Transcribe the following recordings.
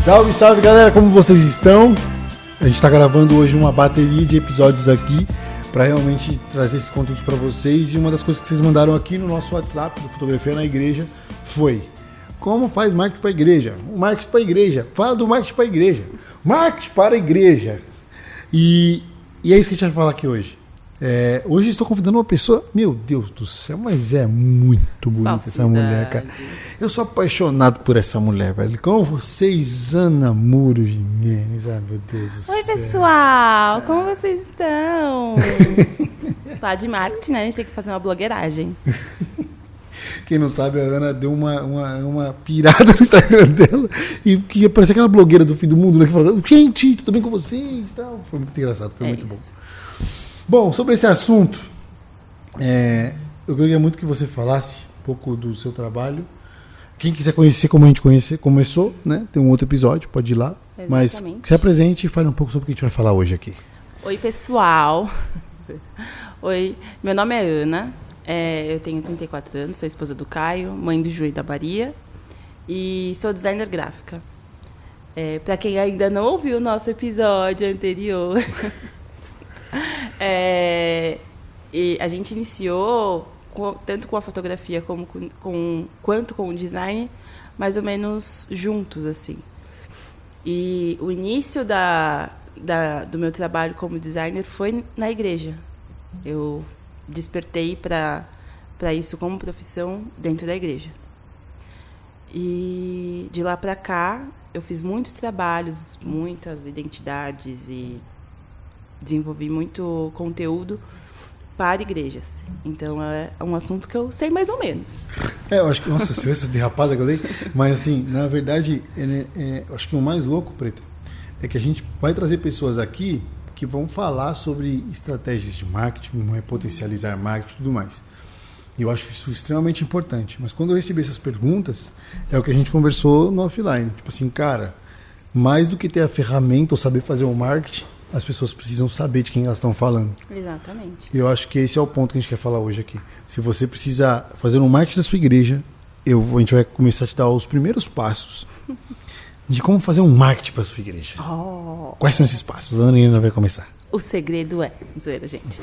Salve, salve galera, como vocês estão? A gente está gravando hoje uma bateria de episódios aqui para realmente trazer esses conteúdos para vocês. E uma das coisas que vocês mandaram aqui no nosso WhatsApp do Fotografia na Igreja foi: como faz marketing para a igreja? O marketing para a igreja. Fala do marketing para a igreja. Marketing para a igreja. E é isso que a gente vai falar aqui hoje. Hoje estou convidando uma pessoa, meu Deus do céu, mas é muito bonita essa mulher, cara. Eu sou apaixonado por essa mulher, velho. Com vocês, Ana Muro Jimenez. Ai, meu Deus do céu. Oi, pessoal, como vocês estão? Falar de marketing, né? A gente tem que fazer uma blogueiragem. Quem não sabe, a Ana deu uma pirada no Instagram dela e que parecia aquela blogueira do fim do mundo, né? Que falou: gente, tudo bem com vocês? Tal. Foi muito engraçado, foi muito bom. Bom, sobre esse assunto, eu queria muito que você falasse um pouco do seu trabalho. Quem quiser conhecer como a gente começou, né? Tem um outro episódio, pode ir lá. Exatamente. Mas se apresente e fale um pouco sobre o que a gente vai falar hoje aqui. Oi, pessoal. Oi, meu nome é Ana. Eu tenho 34 anos, sou esposa do Caio, mãe do Ju e da Maria. E sou designer gráfica. Para quem ainda não ouviu o nosso episódio anterior... E a gente iniciou tanto com a fotografia quanto com o design, mais ou menos juntos, assim. E o início do meu trabalho como designer foi na igreja. Eu despertei para isso como profissão dentro da igreja. E de lá para cá, eu fiz muitos trabalhos, muitas identidades e desenvolvi muito conteúdo para igrejas. Então, é um assunto que eu sei mais ou menos. Eu acho que, nossa, você viu essa derrapada que eu dei? Mas, assim, na verdade, eu acho que o mais louco, Preta, é que a gente vai trazer pessoas aqui que vão falar sobre estratégias de marketing, potencializar marketing e tudo mais. E eu acho isso extremamente importante. Mas quando eu recebi essas perguntas, é o que a gente conversou no offline. Tipo assim, cara, mais do que ter a ferramenta ou saber fazer o marketing, as pessoas precisam saber de quem elas estão falando. Exatamente. E eu acho que esse é o ponto que a gente quer falar hoje aqui. Se você precisa fazer um marketing da sua igreja, a gente vai começar a te dar os primeiros passos de como fazer um marketing para a sua igreja. Quais são esses passos? A Ana vai começar. O segredo zoeira, gente.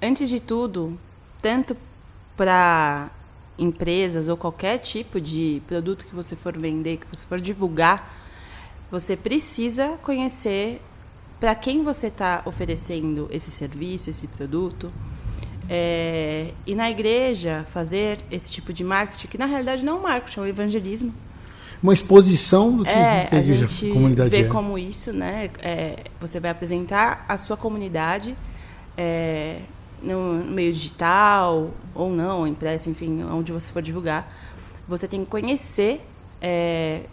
Antes de tudo, tanto para empresas ou qualquer tipo de produto que você for vender, que você for divulgar, você precisa conhecer para quem você está oferecendo esse serviço, esse produto. E na igreja, fazer esse tipo de marketing, que na realidade não é um marketing, é um evangelismo. Uma exposição do que a igreja, a comunidade vê como isso, né? Você vai apresentar a sua comunidade no meio digital ou não, impresso, enfim, onde você for divulgar. Você tem que conhecer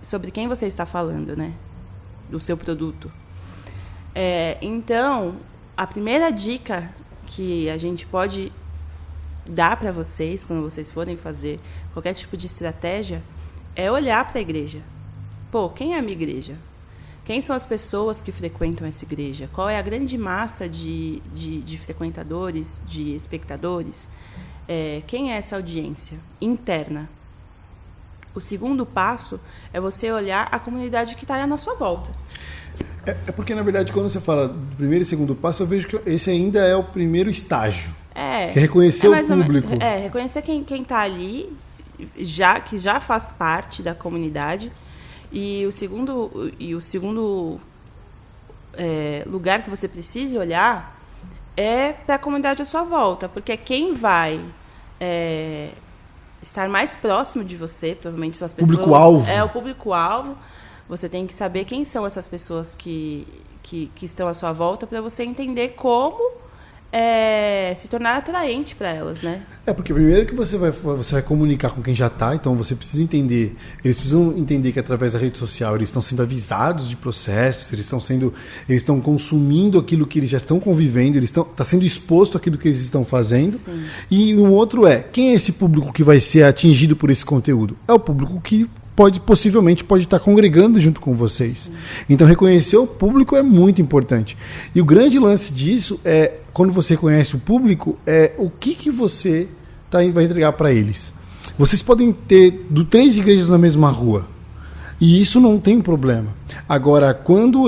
sobre quem você está falando, né? Do seu produto. Então, a primeira dica que a gente pode dar para vocês, quando vocês forem fazer qualquer tipo de estratégia, é olhar para a igreja. Quem é a minha igreja? Quem são as pessoas que frequentam essa igreja? Qual é a grande massa de frequentadores, de espectadores? Quem é essa audiência interna? O segundo passo é você olhar a comunidade que está na sua volta. Porque, na verdade, quando você fala do primeiro e segundo passo, eu vejo que esse ainda é o primeiro estágio. Que é reconhecer o público. Reconhecer quem está ali, que já faz parte da comunidade. E o segundo lugar que você precisa olhar é para a comunidade à sua volta. Porque quem vai... estar mais próximo de você, provavelmente são as pessoas... Público-alvo. O público-alvo. Você tem que saber quem são essas pessoas que estão à sua volta para você entender como se tornar atraente para elas, né? Porque primeiro que você vai comunicar com quem já está, então você precisa entender, eles precisam entender que através da rede social eles estão sendo avisados de processos, eles estão consumindo aquilo que eles já estão convivendo, está sendo exposto àquilo que eles estão fazendo. Sim. E um outro quem é esse público que vai ser atingido por esse conteúdo? É o público que possivelmente pode estar congregando junto com vocês. Sim. Então reconhecer o público é muito importante. E o grande lance disso quando você conhece o público, o que você vai entregar para eles. Vocês podem ter 3 igrejas na mesma rua. E isso não tem problema. Agora, quando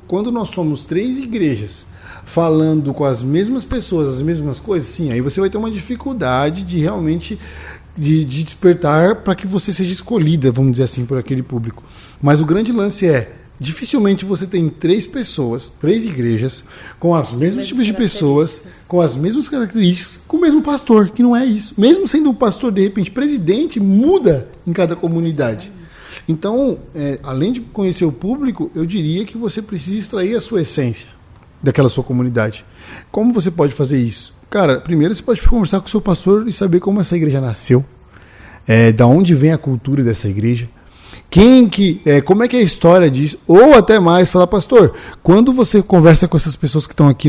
quando nós somos 3 igrejas falando com as mesmas pessoas, as mesmas coisas, sim, aí você vai ter uma dificuldade de realmente de despertar para que você seja escolhida, vamos dizer assim, por aquele público. Mas o grande lance é, dificilmente você tem 3 pessoas, 3 igrejas, com os mesmos tipos de pessoas, com as mesmas características, com o mesmo pastor, que não é isso. Mesmo sendo um pastor, de repente, presidente, muda em cada comunidade. Então, além de conhecer o público, eu diria que você precisa extrair a sua essência daquela sua comunidade. Como você pode fazer isso? Cara, primeiro você pode conversar com o seu pastor e saber como essa igreja nasceu, da onde vem a cultura dessa igreja, como é que é a história disso, ou até mais, falar, pastor, quando você conversa com essas pessoas que estão aqui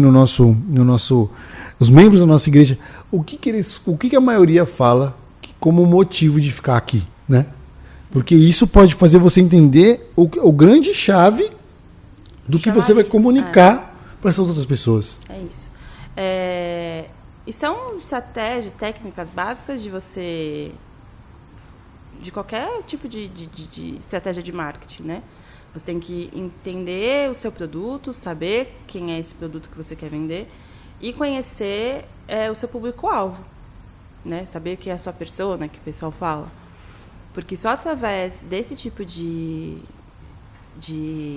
os membros da nossa igreja, o que a maioria fala como motivo de ficar aqui, né? Porque isso pode fazer você entender o grande chave do que você vai comunicar para essas outras pessoas. É isso. E são estratégias, técnicas básicas de qualquer tipo de estratégia de marketing, né? Você tem que entender o seu produto, saber quem é esse produto que você quer vender e conhecer o seu público-alvo, né? Saber quem é a sua persona, que o pessoal fala. Porque só através desse tipo de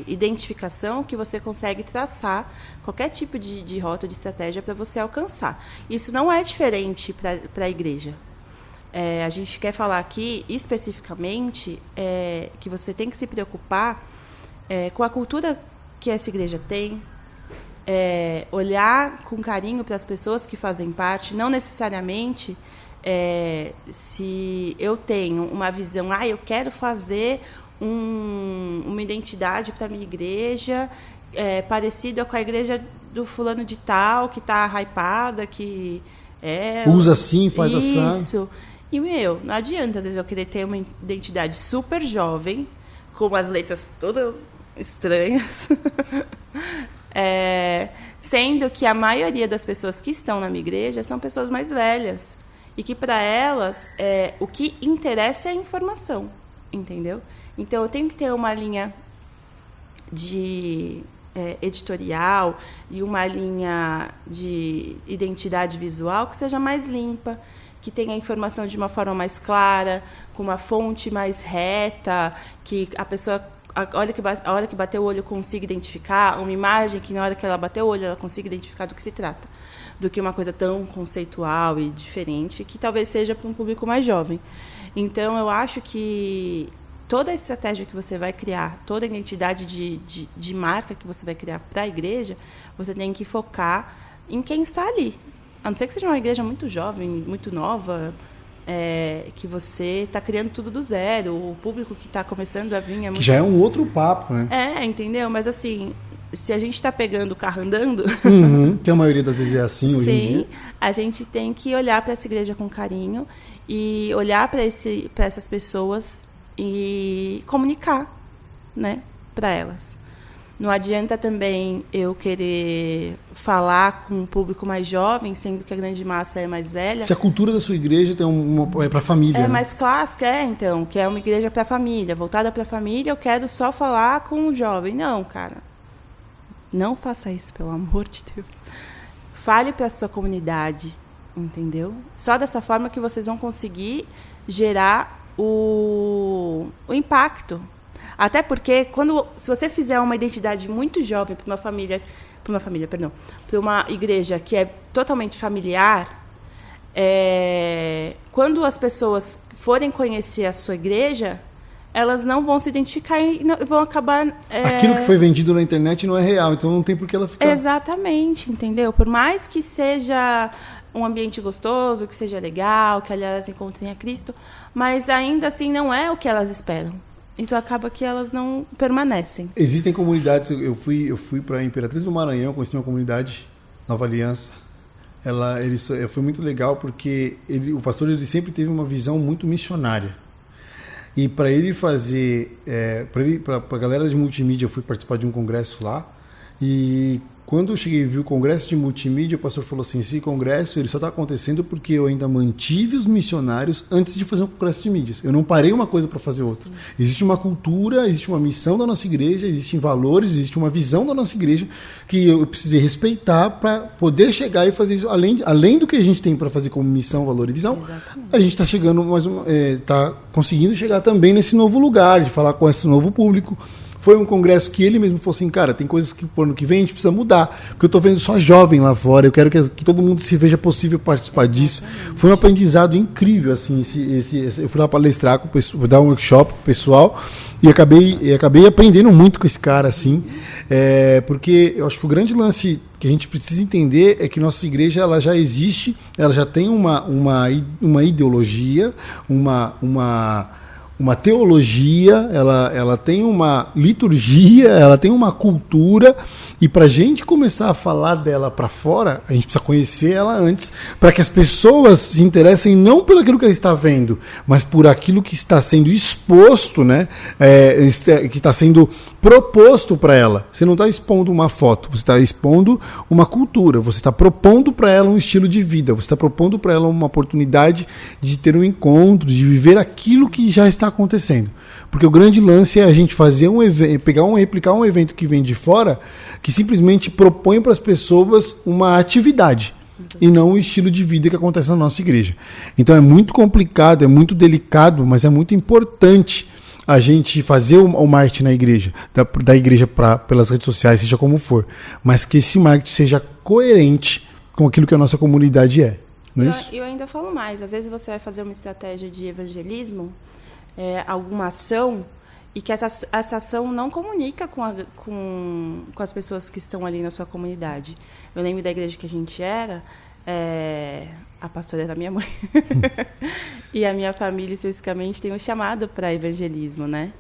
identificação que você consegue traçar qualquer tipo de rota, de estratégia para você alcançar. Isso não é diferente para a igreja. A gente quer falar aqui especificamente que você tem que se preocupar com a cultura que essa igreja tem, olhar com carinho para as pessoas que fazem parte, não necessariamente se eu tenho uma visão, eu quero fazer uma identidade para a minha igreja parecida com a igreja do fulano de tal, que está hypada, que usa assim, faz assim. Isso. E, não adianta, às vezes, eu querer ter uma identidade super jovem, com as letras todas estranhas, sendo que a maioria das pessoas que estão na minha igreja são pessoas mais velhas. E que, para elas, o que interessa é a informação, entendeu? Então, eu tenho que ter uma linha de editorial e uma linha de identidade visual que seja mais limpa, que tenha a informação de uma forma mais clara, com uma fonte mais reta, que a pessoa, a hora que bater o olho, consiga identificar, uma imagem que, na hora que ela bater o olho, ela consiga identificar do que se trata, do que uma coisa tão conceitual e diferente, que talvez seja para um público mais jovem. Então, eu acho que toda a estratégia que você vai criar, toda a identidade de marca que você vai criar para a igreja, você tem que focar em quem está ali. A não ser que seja uma igreja muito jovem, muito nova, que você está criando tudo do zero, o público que está começando a vir é muito... Que já é um outro papo, né? Entendeu? Mas assim, se a gente está pegando o carro andando... que a maioria das vezes é assim hoje em dia. A gente tem que olhar para essa igreja com carinho e olhar para essas pessoas e comunicar, né, para elas. Não adianta também eu querer falar com um público mais jovem, sendo que a grande massa é mais velha. Se a cultura da sua igreja é para a família. É mais clássica, então, que é uma igreja para a família, voltada para a família, eu quero só falar com o jovem. Não, cara. Não faça isso, pelo amor de Deus. Fale para a sua comunidade, entendeu? Só dessa forma que vocês vão conseguir gerar o impacto. Até porque, se você fizer uma identidade muito jovem para uma igreja que é totalmente familiar, quando as pessoas forem conhecer a sua igreja, elas não vão se identificar e vão acabar... Aquilo que foi vendido na internet não é real, então não tem por que ela ficar... Exatamente, entendeu? Por mais que seja um ambiente gostoso, que seja legal, que, aliás, encontrem a Cristo, mas ainda assim não é o que elas esperam. Então acaba que elas não permanecem. Existem comunidades, eu fui para a Imperatriz do Maranhão, conheci uma comunidade, Nova Aliança. Foi muito legal porque o pastor ele sempre teve uma visão muito missionária. E para ele fazer, para a galera de multimídia, eu fui participar de um congresso lá, e quando eu cheguei e vi o congresso de multimídia, o pastor falou assim, esse congresso ele só está acontecendo porque eu ainda mantive os missionários antes de fazer um congresso de mídias. Eu não parei uma coisa para fazer outra. Sim. Existe uma cultura, existe uma missão da nossa igreja, existem valores, existe uma visão da nossa igreja que eu precisei respeitar para poder chegar e fazer isso. Além do que a gente tem para fazer como missão, valor e visão, exatamente. A gente está chegando, está conseguindo chegar também nesse novo lugar, de falar com esse novo público. Foi um congresso que ele mesmo falou assim, cara, tem coisas que pro ano que vem a gente precisa mudar, porque eu estou vendo só jovem lá fora, eu quero que todo mundo se veja possível participar disso. Foi um aprendizado incrível, assim, eu fui lá palestrar, fui dar um workshop com o pessoal e acabei aprendendo muito com esse cara, assim, porque eu acho que o grande lance que a gente precisa entender é que nossa igreja ela já existe, ela já tem uma ideologia, uma teologia, ela tem uma liturgia, ela tem uma cultura, e para a gente começar a falar dela para fora, a gente precisa conhecer ela antes, para que as pessoas se interessem não por aquilo que ela está vendo, mas por aquilo que está sendo exposto, né? Que está sendo proposto para ela. Você não está expondo uma foto, você está expondo uma cultura, você está propondo para ela um estilo de vida, você está propondo para ela uma oportunidade de ter um encontro, de viver aquilo que já está acontecendo. Porque o grande lance é a gente fazer um evento, replicar um evento que vem de fora, que simplesmente propõe para as pessoas uma atividade e não o estilo de vida que acontece na nossa igreja. Então é muito complicado, é muito delicado, mas é muito importante a gente fazer o marketing na igreja, da igreja pelas redes sociais, seja como for, mas que esse marketing seja coerente com aquilo que a nossa comunidade é. Não é isso? Eu ainda falo mais, às vezes você vai fazer uma estratégia de evangelismo, alguma ação, e que essa ação não comunica com as pessoas que estão ali na sua comunidade. Eu lembro da igreja que a gente era, a pastora era minha mãe, e a minha família especificamente tem um chamado para evangelismo, né?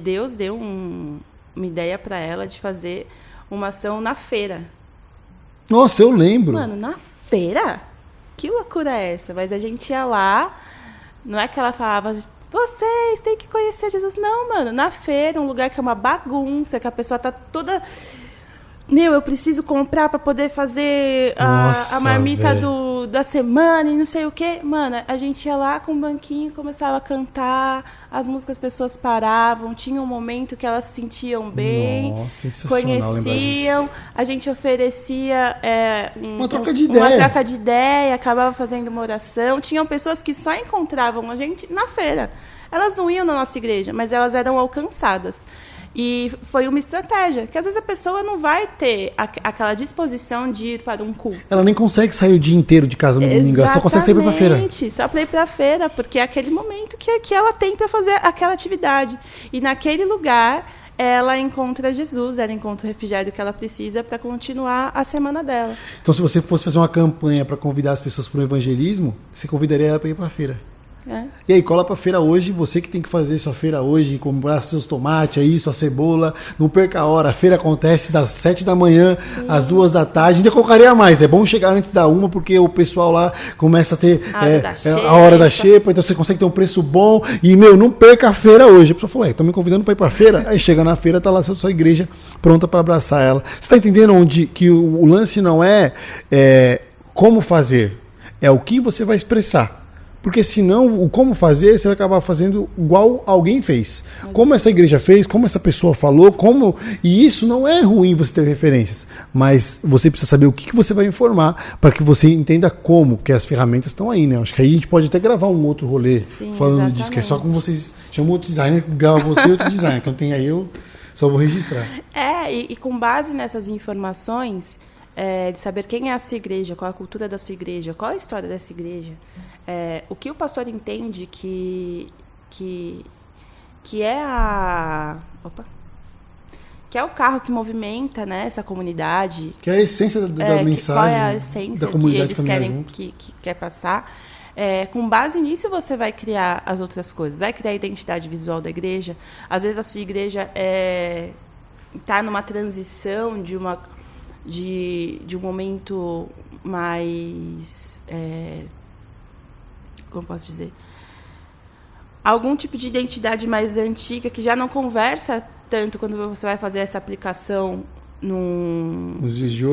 Deus deu uma ideia para ela de fazer uma ação na feira. Nossa, eu lembro. Mano, na feira? Que loucura é essa? Mas a gente ia lá, não é que ela falava, vocês têm que conhecer Jesus. Não, mano, na feira, um lugar que é uma bagunça, que a pessoa tá toda... eu preciso comprar para poder fazer a marmita da semana e não sei o quê. Mano, a gente ia lá com um banquinho, começava a cantar, as músicas, as pessoas paravam, tinha um momento que elas se sentiam bem, conheciam, a gente oferecia uma troca de ideia, acabava fazendo uma oração. Tinham pessoas que só encontravam a gente na feira. Elas não iam na nossa igreja, mas elas eram alcançadas. E foi uma estratégia, que às vezes a pessoa não vai ter aquela disposição de ir para um culto. Ela nem consegue sair o dia inteiro de casa no domingo, ela só consegue sair para a feira. Só para ir para a feira, porque é aquele momento que ela tem para fazer aquela atividade. E naquele lugar, ela encontra Jesus, ela encontra o refrigério que ela precisa para continuar a semana dela. Então, se você fosse fazer uma campanha para convidar as pessoas para o evangelismo, você convidaria ela para ir para a feira. E aí, cola pra feira hoje, você que tem que fazer sua feira hoje, comprar seus tomates aí, sua cebola, não perca a hora, a feira acontece das 7 da manhã às 2 da tarde, ainda colocaria mais, é bom chegar antes da 1, porque o pessoal lá começa a ter a hora da xepa, então você consegue ter um preço bom, e não perca a feira hoje. A pessoa falou, estão me convidando pra ir pra feira? Aí chega na feira, tá lá a sua igreja pronta pra abraçar ela. Você tá entendendo que o lance não é como fazer, é o que você vai expressar. Porque senão, o como fazer, você vai acabar fazendo igual alguém fez. Como essa igreja fez, como essa pessoa falou, e isso não é ruim você ter referências, mas você precisa saber o que você vai informar para que você entenda como, porque as ferramentas estão aí, né? Acho que aí a gente pode até gravar um outro rolê. Sim, falando exatamente. disso, que é só como vocês chamam outro designer, grava você e outro designer. Então tem aí, eu só vou registrar. E com base nessas informações, de saber quem é a sua igreja, qual a cultura da sua igreja, qual a história dessa igreja, o que o pastor entende que é que é o carro que movimenta, né, essa comunidade, que é a essência da mensagem, qual é a essência da comunidade que eles querem que quer passar. Com base nisso você vai criar as outras coisas, vai criar a identidade visual da igreja. Às vezes a sua igreja está numa transição de um momento mais... como posso dizer? Algum tipo de identidade mais antiga que já não conversa tanto quando você vai fazer essa aplicação nos dias de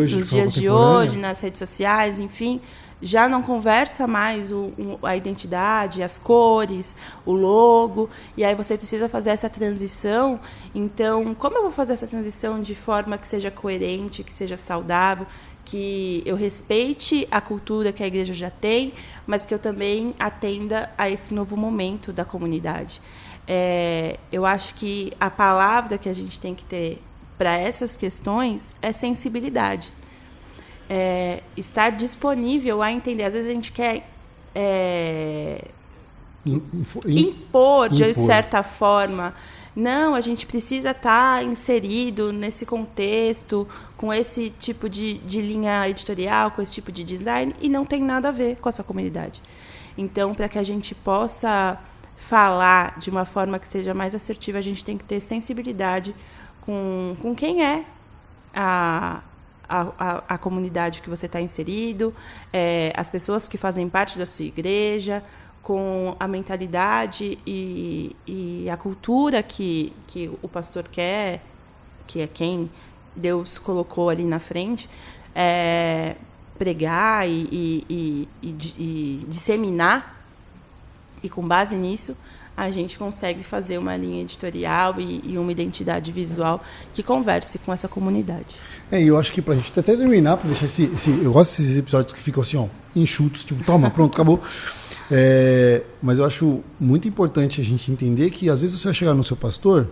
hoje, nas redes sociais, enfim, já não conversa mais a identidade, as cores, o logo, e aí você precisa fazer essa transição. Então, como eu vou fazer essa transição de forma que seja coerente, que seja saudável, que eu respeite a cultura que a igreja já tem, mas que eu também atenda a esse novo momento da comunidade? Eu acho que a palavra que a gente tem que ter para essas questões é sensibilidade. Estar disponível a entender. Às vezes a gente quer impor de certa forma. Não, a gente precisa estar inserido nesse contexto, com esse tipo de linha editorial, com esse tipo de design, e não tem nada a ver com a sua comunidade. Então, para que a gente possa falar de uma forma que seja mais assertiva, a gente tem que ter sensibilidade com quem é a comunidade que você está inserido, as pessoas que fazem parte da sua igreja, com a mentalidade e a cultura que o pastor quer, que é quem Deus colocou ali na frente, pregar e disseminar. E com base nisso, a gente consegue fazer uma linha editorial e uma identidade visual que converse com essa comunidade. E eu acho que pra gente até terminar, pra deixar eu gosto desses episódios que ficam assim, enxutos, tipo, toma, pronto, acabou. Mas eu acho muito importante a gente entender que às vezes você vai chegar no seu pastor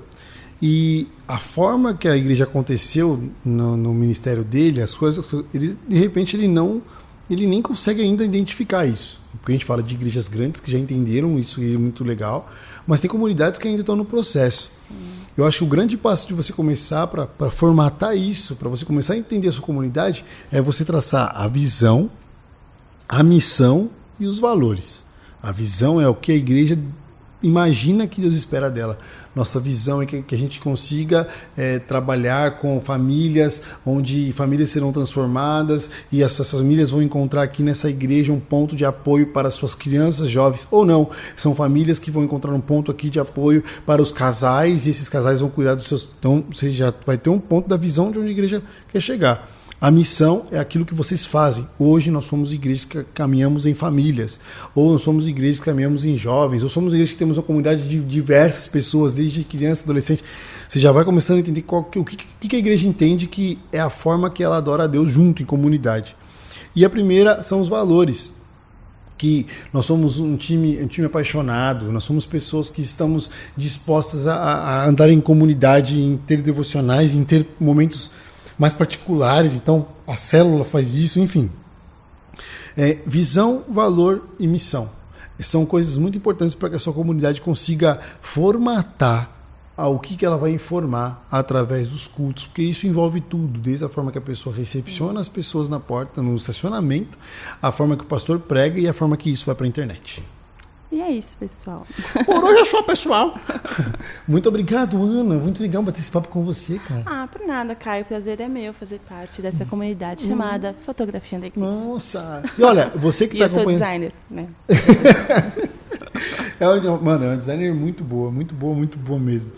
e a forma que a igreja aconteceu no ministério dele, as coisas, de repente ele nem consegue ainda identificar isso. Porque a gente fala de igrejas grandes que já entenderam isso e é muito legal, mas tem comunidades que ainda estão no processo. Sim. Eu acho que o grande passo de você começar para formatar isso, para você começar a entender a sua comunidade, é você traçar a visão, a missão e os valores. A visão é o que a igreja imagina que Deus espera dela. Nossa visão é que a gente consiga trabalhar com famílias, onde famílias serão transformadas e essas famílias vão encontrar aqui nessa igreja um ponto de apoio para suas crianças, jovens, ou não. São famílias que vão encontrar um ponto aqui de apoio para os casais e esses casais vão cuidar dos seus... Então, você já vai ter um ponto da visão de onde a igreja quer chegar. A missão é aquilo que vocês fazem. Hoje nós somos igrejas que caminhamos em famílias, ou nós somos igrejas que caminhamos em jovens, ou somos igrejas que temos uma comunidade de diversas pessoas, desde criança, adolescente. Você já vai começando a entender o que a igreja entende que é a forma que ela adora a Deus junto, em comunidade. E a primeira são os valores. Que nós somos um time apaixonado, nós somos pessoas que estamos dispostas a andar em comunidade, em ter devocionais, em ter momentos mais particulares, então a célula faz isso, enfim. Visão, valor e missão. São coisas muito importantes para que a sua comunidade consiga formatar o que ela vai informar através dos cultos, porque isso envolve tudo, desde a forma que a pessoa recepciona as pessoas na porta, no estacionamento, a forma que o pastor prega e a forma que isso vai para a internet. E é isso, pessoal. Por hoje é só, pessoal. Muito obrigado, Ana. Muito legal bater esse papo com você, cara. Por nada, Caio. O prazer é meu fazer parte dessa comunidade chamada Fotografia na Igreja. Nossa. E olha, você que está acompanhando... eu sou designer, né? Mano, é uma designer muito boa mesmo.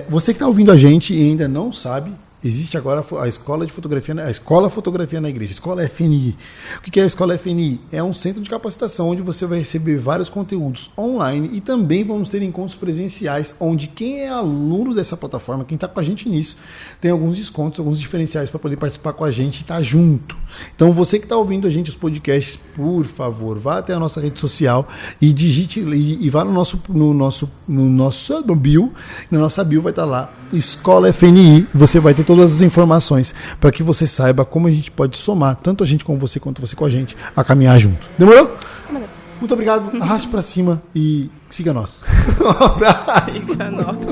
Você que está ouvindo a gente e ainda não sabe, existe agora a Escola de Fotografia, a Escola Fotografia na Igreja, Escola FNI. O que é a Escola FNI? É um centro de capacitação onde você vai receber vários conteúdos online e também vamos ter encontros presenciais, onde quem é aluno dessa plataforma, quem está com a gente nisso, tem alguns descontos, alguns diferenciais para poder participar com a gente e estar junto. Então você que está ouvindo a gente, os podcasts, por favor, vá até a nossa rede social e digite e vá no nosso bio, na nossa bio vai estar lá, Escola FNI, você vai ter todas as informações para que você saiba como a gente pode somar, tanto a gente com você quanto você com a gente, a caminhar junto. Demorou? Muito obrigado, arraste para cima e siga nós. Um abraço. Siga nós.